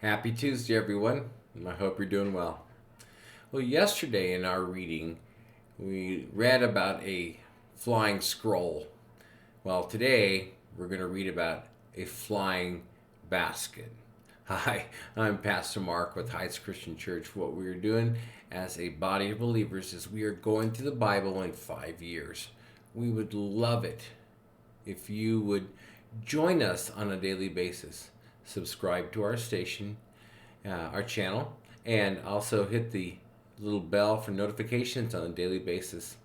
Happy Tuesday, everyone. I hope you're doing well. Well, yesterday in our reading, we read about a flying scroll. Well, today we're going to read about a flying basket. Hi, I'm Pastor Mark with Heights Christian Church. What we are doing as a body of believers is we are going through the Bible in 5 years. We would love it if you would join us on a daily basis. Subscribe to our station, our channel, and also hit the little bell for notifications on a daily basis.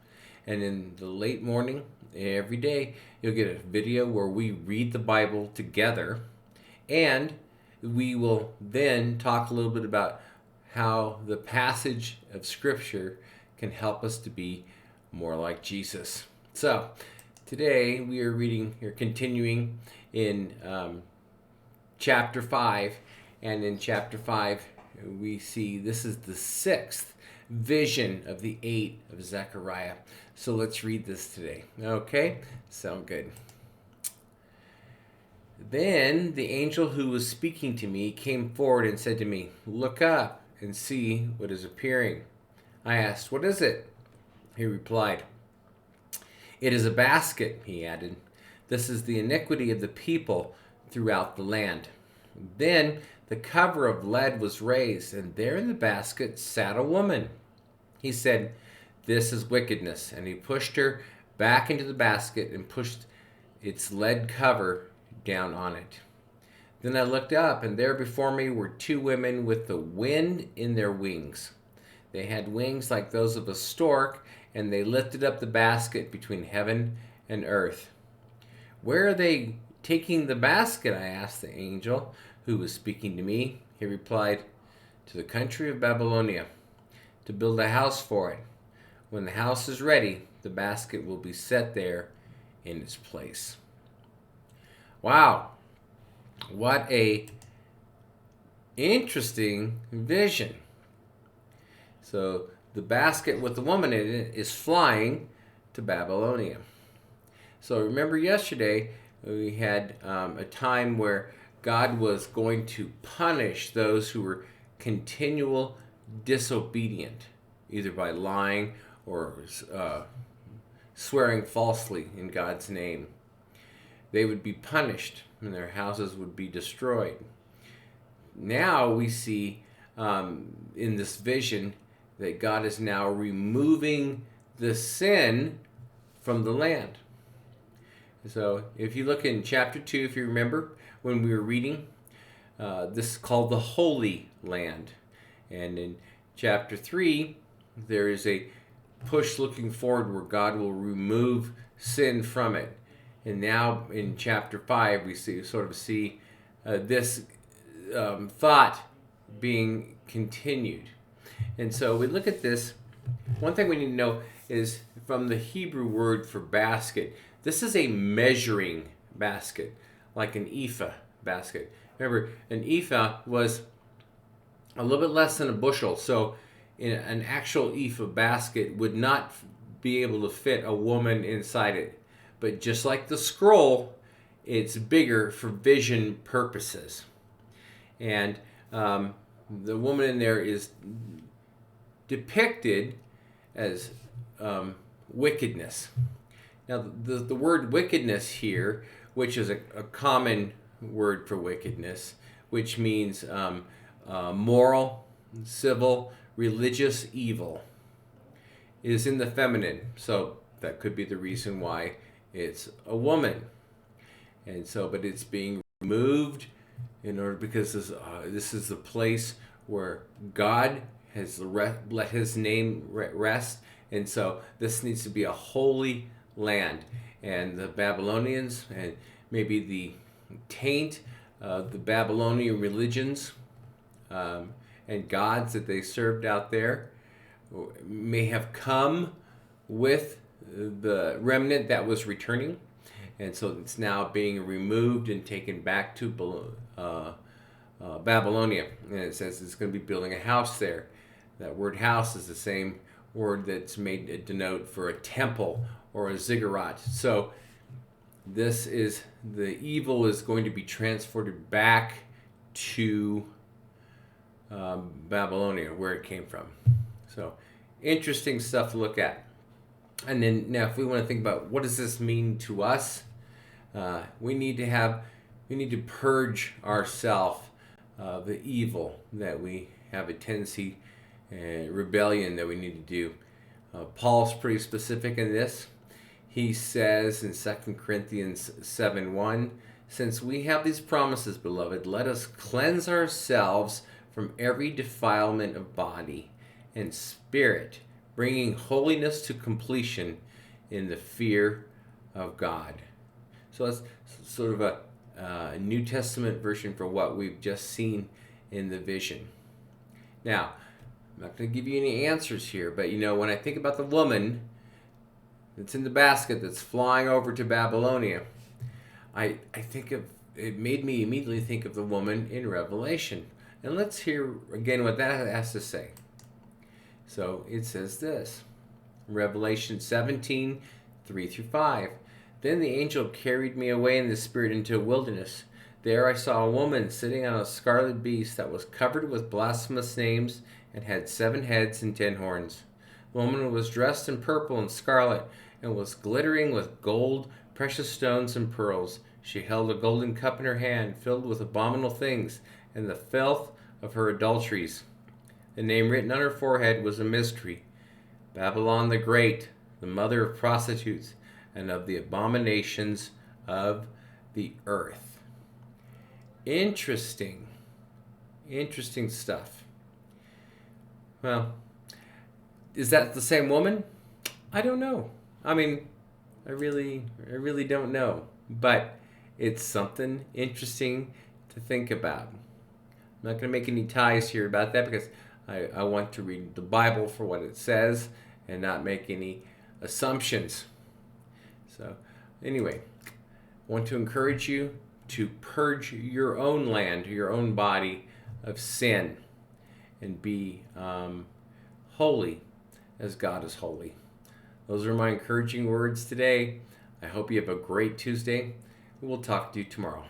And in the late morning, every day, you'll get a video where we read the Bible together, and we will then talk a little bit about how the passage of Scripture can help us to be more like Jesus. So, today we are continuing in chapter 5, and in chapter 5 we see this is the sixth vision of the 8 of Zechariah. So let's read this today. Okay? Sound good. Then the angel who was speaking to me came forward and said to me, "Look up and see what is appearing." I asked, "What is it?" He replied, "It is a basket," he added. "This is the iniquity of the people throughout the land." Then the cover of lead was raised, and there in the basket sat a woman. He said, "This is wickedness," and he pushed her back into the basket and pushed its lead cover down on it. Then I looked up, and there before me were two women with the wind in their wings. They had wings like those of a stork, and they lifted up the basket between heaven and earth. "Where are they taking the basket?" I asked the angel who was speaking to me. He replied, "To the country of Babylonia, to build a house for it. When the house is ready, the basket will be set there in its place." Wow, what a interesting vision. So the basket with the woman in it is flying to Babylonia. So remember yesterday we had a time where God was going to punish those who were continual disobedient, either by lying or swearing falsely in God's name. They would be punished and their houses would be destroyed. Now we see in this vision that God is now removing the sin from the land. So if you look in chapter 2, if you remember when we were reading, this is called the Holy Land. And in chapter 3, there is a push looking forward where God will remove sin from it. And now in chapter 5, we see this thought being continued. And so we look at this. One thing we need to know is from the Hebrew word for basket, this is a measuring basket, like an ephah basket. Remember, an ephah was a little bit less than a bushel. So an actual ephah basket would not be able to fit a woman inside it. But just like the scroll, it's bigger for vision purposes. And the woman in there is depicted as wickedness. Now, the word wickedness here, which is a common word for wickedness, which means moral, civil, religious evil, is in the feminine. So that could be the reason why it's a woman. And so, but it's being removed in order because this is the place where God has let his name rest. And so this needs to be a holy land. And the Babylonians and maybe the taint of the Babylonian religions and gods that they served out there may have come with the remnant that was returning. And so it's now being removed and taken back to Babylonia. And it says it's going to be building a house there. That word house is the same word that's made to denote for a temple or a ziggurat. So this is the evil is going to be transported back to Babylonia, where it came from. So interesting stuff to look at. And then now, if we want to think about what does this mean to us, we need to purge ourselves of the evil that we have a tendency, rebellion that we need to do. Paul's pretty specific in this. He says in 2 Corinthians 7:1, since we have these promises, beloved, let us cleanse ourselves from every defilement of body and spirit, bringing holiness to completion in the fear of God. So that's sort of a New Testament version for what we've just seen in the vision. Now, I'm not going to give you any answers here, but when I think about the woman that's in the basket that's flying over to Babylonia, I think it made me immediately think of the woman in Revelation. And let's hear again what that has to say. So it says this, Revelation 17, 3-5. Then the angel carried me away in the spirit into a wilderness. There I saw a woman sitting on a scarlet beast that was covered with blasphemous names and had 7 heads and 10 horns. The woman was dressed in purple and scarlet and was glittering with gold, precious stones, and pearls. She held a golden cup in her hand filled with abominable things and the filth of her adulteries. The name written on her forehead was a mystery, Babylon the Great, the mother of prostitutes and of the abominations of the earth. Interesting stuff. Well, is that the same woman? I don't know. I mean, I really don't know. But it's something interesting to think about. I'm not going to make any ties here about that because I want to read the Bible for what it says and not make any assumptions. So anyway, I want to encourage you to purge your own land, your own body of sin and be holy as God is holy. Those are my encouraging words today. I hope you have a great Tuesday. We'll talk to you tomorrow.